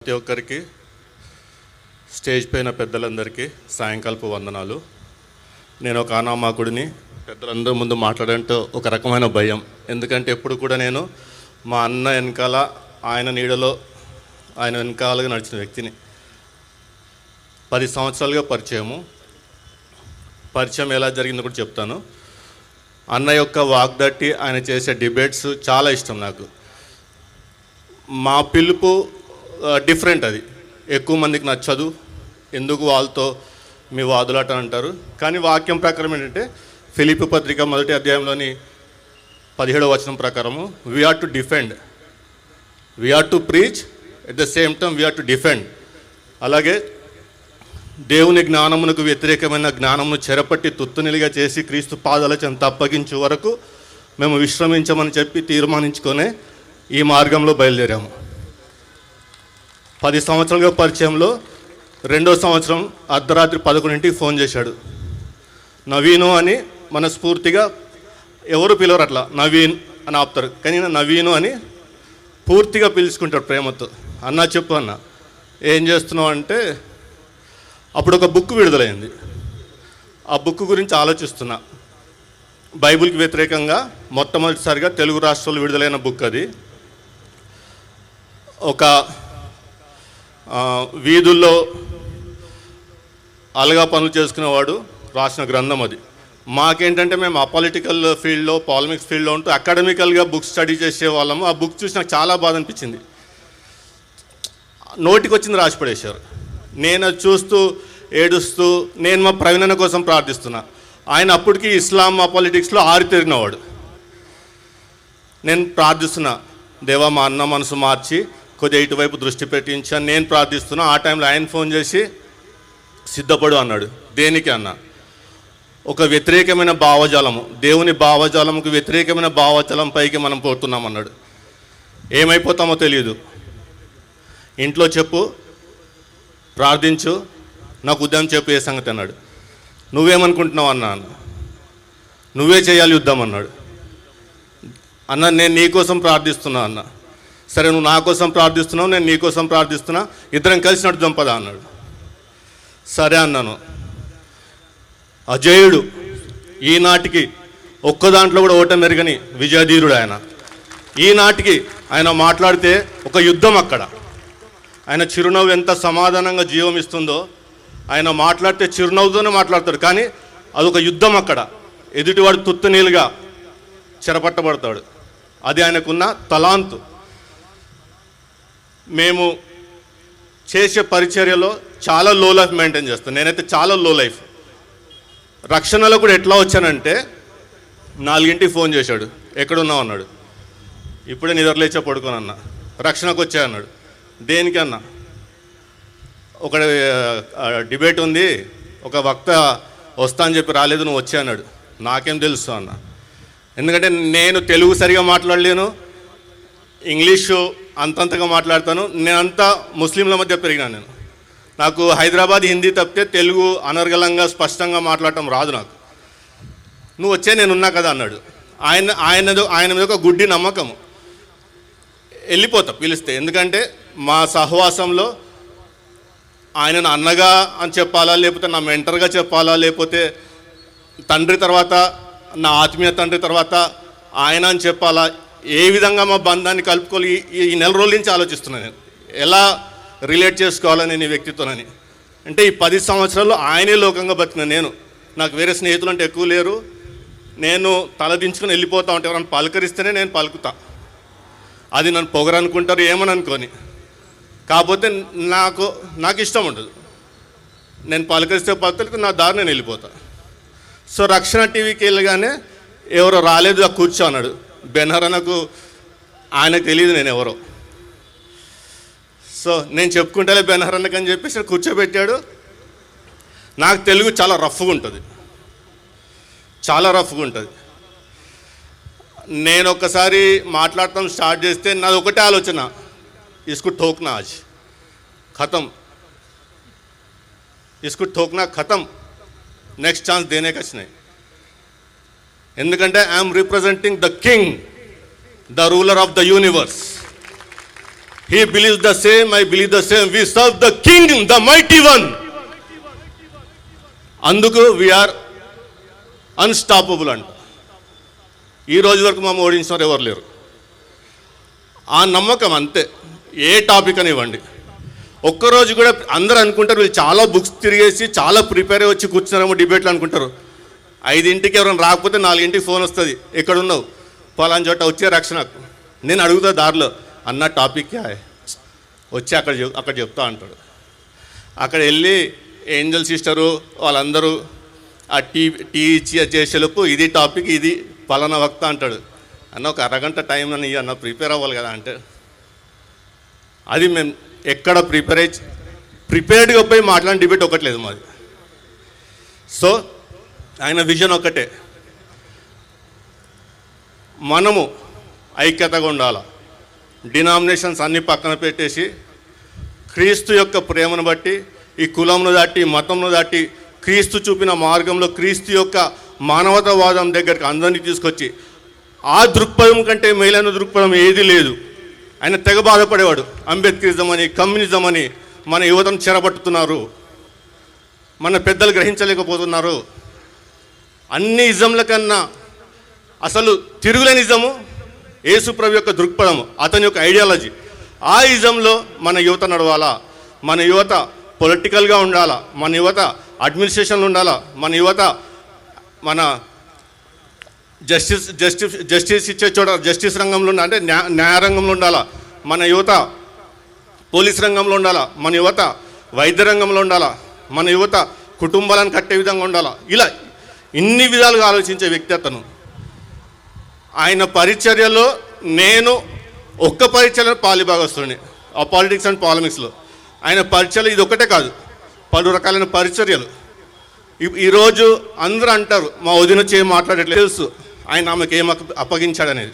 ప్రతి ఒక్కరికి స్టేజ్ పైన పెద్దలందరికీ సాయంకాలపు వందనాలు. నేను ఒక అనామకుడిని, పెద్దలందరి ముందు మాట్లాడంటే ఒక రకమైన భయం. ఎందుకంటే ఎప్పుడు కూడా నేను మా అన్న వెనకాల, ఆయన నీడలో ఆయన వెనకాలగా నడిచిన వ్యక్తిని. 10 సంవత్సరాలుగా పరిచయం ఎలా జరిగిందో కూడా చెప్తాను. అన్న యొక్క వాగ్దట్టి, ఆయన చేసే డిబేట్స్ చాలా ఇష్టం నాకు. మా పిలుపు డిఫరెంట్, అది ఎక్కువ మందికి నచ్చదు. ఎందుకు వాళ్ళతో మీ వాదులాట అంటారు. కానీ వాక్యం ప్రకారం ఏంటంటే ఫిలిప్పీ పత్రిక 1వ అధ్యాయంలోని 17వ వచనం ప్రకారము we are to defend, we are to preach, at the same time we are to defend. అలాగే దేవుని జ్ఞానమునకు వ్యతిరేకమైన జ్ఞానమును చెరపట్టి తుత్తునిలిగా చేసి క్రీస్తు పాదాల చెంత అప్పగించే వరకు మేము విశ్రమించమని చెప్పి తీర్మానించుకొని ఈ మార్గంలో బయలుదేరాము. 10 సంవత్సరాలుగా పరిచయంలో 2వ సంవత్సరం అర్ధరాత్రి 11ంటికి ఫోన్ చేశాడు. నవీను అని మనస్ఫూర్తిగా ఎవరు పిలవరు, అట్లా నవీన్ అని ఆపుతారు, కానీ నవీను అని పూర్తిగా పిలుచుకుంటాడు ప్రేమతో. అన్న చెప్పు అన్న, ఏం చేస్తున్నావు అంటే, అప్పుడు ఒక బుక్ విడుదలైంది. ఆ బుక్ గురించి ఆలోచిస్తున్నా. బైబిల్కి వ్యతిరేకంగా మొట్టమొదటిసారిగా తెలుగు రాష్ట్రాల్లో విడుదలైన బుక్ అది. ఒక వీధుల్లో అలగా పనులు చేసుకునేవాడు రాసిన గ్రంథం అది. మాకేంటంటే మేము అపాలిటికల్ ఫీల్డ్లో, పాలిటిక్స్ ఫీల్డ్లో ఉంటూ అకాడమికల్గా బుక్స్ స్టడీ చేసే వాళ్ళము. ఆ బుక్ చూసి నాకు చాలా బాధ అనిపించింది. నోటికి వచ్చింది రాసి పడేశారు. నేను అది చూస్తూ ఏడుస్తూ నేను మా ప్రవీణన కోసం ప్రార్థిస్తున్నా. ఆయన అప్పటికి ఇస్లాం పాలిటిక్స్లో ఆరితేరినవాడు. నేను ప్రార్థిస్తున్నా, దేవా మా అన్న మనసు మార్చి కొద్దిగా ఇటువైపు దృష్టి పెట్టించాను. నేను ప్రార్థిస్తున్నా. ఆ టైంలో ఆయన ఫోన్ చేసి సిద్ధపడు అన్నాడు. దేనికి అన్న? ఒక వ్యతిరేకమైన భావజాలము, దేవుని భావజాలంకు వ్యతిరేకమైన భావజాలం పైకి మనం పోతున్నాం అన్నాడు. ఏమైపోతామో తెలియదు. ఇంట్లో చెప్పు, ప్రార్థించు, నాకు ఉద్యమం చెప్పు ఏ సంగతి అన్నాడు. నువ్వేమనుకుంటున్నావు అన్న? నువ్వే చేయాలి యుద్ధం అన్నాడు. అన్న నేను నీకోసం ప్రార్థిస్తున్నా అన్న. సరే నువ్వు నా కోసం ప్రార్థిస్తున్నావు, నేను నీకోసం ప్రార్థిస్తున్నా, ఇద్దరం కలిసి నడుద్దాం పదా అన్నాడు. సరే అన్నాను. అజేయుడు, ఈనాటికి ఒక్క దాంట్లో కూడా ఓటమి ఎరగని విజయధీరుడు ఆయన. ఈనాటికి ఆయన మాట్లాడితే ఒక యుద్ధం అక్కడ. ఆయన చిరునవ్వు ఎంత సమాధానంగా జీవం ఇస్తుందో, ఆయన మాట్లాడితే చిరునవ్వుతోనే మాట్లాడతాడు, కానీ అదొక యుద్ధం అక్కడ. ఎదుటివాడు తుత్తునీలుగా చెరపట్టబడతాడు. అది ఆయనకున్న తలాంతు. మేము చేసే పరిచర్యలో చాలా లో లైఫ్ మెయింటైన్ చేస్తాను. నేనైతే చాలా లో లైఫ్. రక్షణలో కూడా ఎట్లా వచ్చానంటే, 4ంటికి ఫోన్ చేశాడు, ఎక్కడున్నావు అన్నాడు. ఇప్పుడే నిద్రలేచా పడుకోను అన్న. రక్షణకు వచ్చా అన్నాడు. దేనికి అన్న? ఒక డిబేట్ ఉంది, ఒక వక్త వస్తా అని చెప్పి రాలేదు, నువ్వు వచ్చా అన్నాడు. నాకేం తెలుసు అన్న, ఎందుకంటే నేను తెలుగు సరిగా మాట్లాడలేను, ఇంగ్లీషు అంతంతగా మాట్లాడతాను. నేనంతా ముస్లింల మధ్య పెరిగినాను. నేను నాకు హైదరాబాద్ హిందీ తప్పితే తెలుగు అనర్గళంగా స్పష్టంగా మాట్లాడటం రాదు నాకు. నువ్వు వచ్చే నేను ఉన్నా కదా అన్నాడు. ఆయన మీద ఒక గుడ్డి నమ్మకము. వెళ్ళిపోతా పిలిస్తే, ఎందుకంటే మా సహవాసంలో ఆయనను అన్నగా అని చెప్పాలా, లేకపోతే నా మెంటర్గా చెప్పాలా, లేకపోతే తండ్రి తర్వాత, నా ఆత్మీయ తండ్రి తర్వాత ఆయన అని చెప్పాలా, ఏ విధంగా మా బంధాన్ని కలుపుకోవాలి, ఈ నెల రోజుల నుంచి ఆలోచిస్తున్నాను నేను ఎలా రిలేట్ చేసుకోవాలని ఈ వ్యక్తితోనని. అంటే ఈ 10 సంవత్సరాలు ఆయనే లోకంగా బతికిన నేను. నాకు వేరే స్నేహితులు అంటే ఎక్కువ లేరు. నేను తలదించుకొని వెళ్ళిపోతా ఉంటే ఎవరైనా పలకరిస్తేనే నేను పలుకుతా. అది నన్ను పొగరనుకుంటారు ఏమని అనుకొని. కాకపోతే నాకు ఇష్టం ఉండదు. నేను పలకరిస్తే పలకరికి నా దారి నేను వెళ్ళిపోతా. సో రక్షణ టీవీకి వెళ్ళగానే ఎవరో రాలేదు, కూర్చో అన్నాడు. బెనహరనకు ఆయనకు తెలియదు నేను ఎవరో. సో నేను చెప్పుకుంటాలే బెనహరన్నకు అని చెప్పేసి కూర్చోబెట్టాడు. నాకు తెలుగు చాలా రఫ్గా ఉంటుంది, చాలా రఫ్గా ఉంటుంది. నేను ఒక్కసారి మాట్లాడటం స్టార్ట్ చేస్తే నాది ఒకటే ఆలోచన, ఇసుకు ఠోక్నా ఆజ్ ఖతం, ఇసుకు ఠోక్నా ఖతం, నెక్స్ట్ ఛాన్స్ దేనే కచ్చినాయి. ఎందుకంటే I'm representing the king, the ruler of the universe. He believes the same, I believe the same. We serve the King, the mighty one. అందుకు వీఆర్ అన్స్టాపబుల్ అంట. ఈ రోజు వరకు మమ్మల్ని ఓడించినారు ఎవరు లేరు. ఆ నమ్మకం అంతే. ఏ టాపిక్ అని ఇవ్వండి. ఒక్కరోజు కూడా అందరూ అనుకుంటారు వీళ్ళు చాలా బుక్స్ తిరిగేసి చాలా ప్రిపేర్ అయ్యి వచ్చి కూర్చున్నారేమో డిబేట్లు అనుకుంటారు. 5ంటికి ఎవరైనా రాకపోతే 4ంటికి ఫోన్ వస్తుంది, ఎక్కడున్నావు, పలానా చోట వచ్చే రక్షణకు. నేను అడుగుతా దారిలో, అన్న టాపిక్ వచ్చి అక్కడ చెప్తా అంటాడు. అక్కడ వెళ్ళి ఏంజల్ సిస్టరు వాళ్ళందరూ ఆ టీ ఇచ్చి చేసేలోపు ఇది టాపిక్, ఇది పలానా వక్త అంటాడు. అన్న ఒక అరగంట టైం అని అన్న ప్రిపేర్ అవ్వాలి కదా అంటే, అది మేము ఎక్కడ ప్రిపేర్డ్గా పోయి మాట్లాడిన డిబేట్ ఒకట్లేదు మాది. సో ఆయన విజన్ ఒకటే, మనము ఐక్యతగా ఉండాలి. డినామినేషన్స్ అన్నీ పక్కన పెట్టేసి క్రీస్తు యొక్క ప్రేమను బట్టి ఈ కులంను దాటి మతంను దాటి క్రీస్తు చూపిన మార్గంలో క్రీస్తు యొక్క మానవతావాదం దగ్గరికి అందరినీ తీసుకొచ్చి ఆ దృక్పథం కంటే మేలైన దృక్పథం ఏది లేదు. ఆయన తెగ బాధపడేవాడు. అంబేద్కరిజం అని కమ్యూనిజం అని మన యువతను చెరబట్టుతున్నారు, మన పెద్దలు గ్రహించలేకపోతున్నారు. అన్ని ఇజంల కన్నా అసలు తిరుగులేని ఇజము యేసుప్రభు యొక్క దృక్పథం, అతని యొక్క ఐడియాలజీ. ఆ ఇజంలో మన యువత నడవాలా, మన యువత పొలిటికల్గా ఉండాలా, మన యువత అడ్మినిస్ట్రేషన్లో ఉండాలా, మన యువత మన జస్టిస్ ఇచ్చే చోట జస్టిస్ రంగంలో అంటే న్యాయ రంగంలో ఉండాలా, మన యువత పోలీస్ రంగంలో ఉండాలా, మన యువత వైద్య రంగంలో ఉండాలా, మన యువత కుటుంబాలను కట్టే విధంగా ఉండాలా. ఇలా ఇన్ని విధాలుగా ఆలోచించే వ్యక్తి అతను. ఆయన పరిచర్యలో నేను ఒక్క పరిచర్యలో పాలిభాగస్తుని, ఆ పాలిటిక్స్ అండ్ పాలిమిక్స్లో. ఆయన పరిచర్యలు ఇది ఒకటే కాదు, పలు రకాలైన పరిచర్యలు. ఈరోజు అందరూ అంటారు మా వదిన చేయి మాట్లాడట్లేదు, తెలుసు ఆయన ఆమెకు ఏం అప్పగించాడనేది.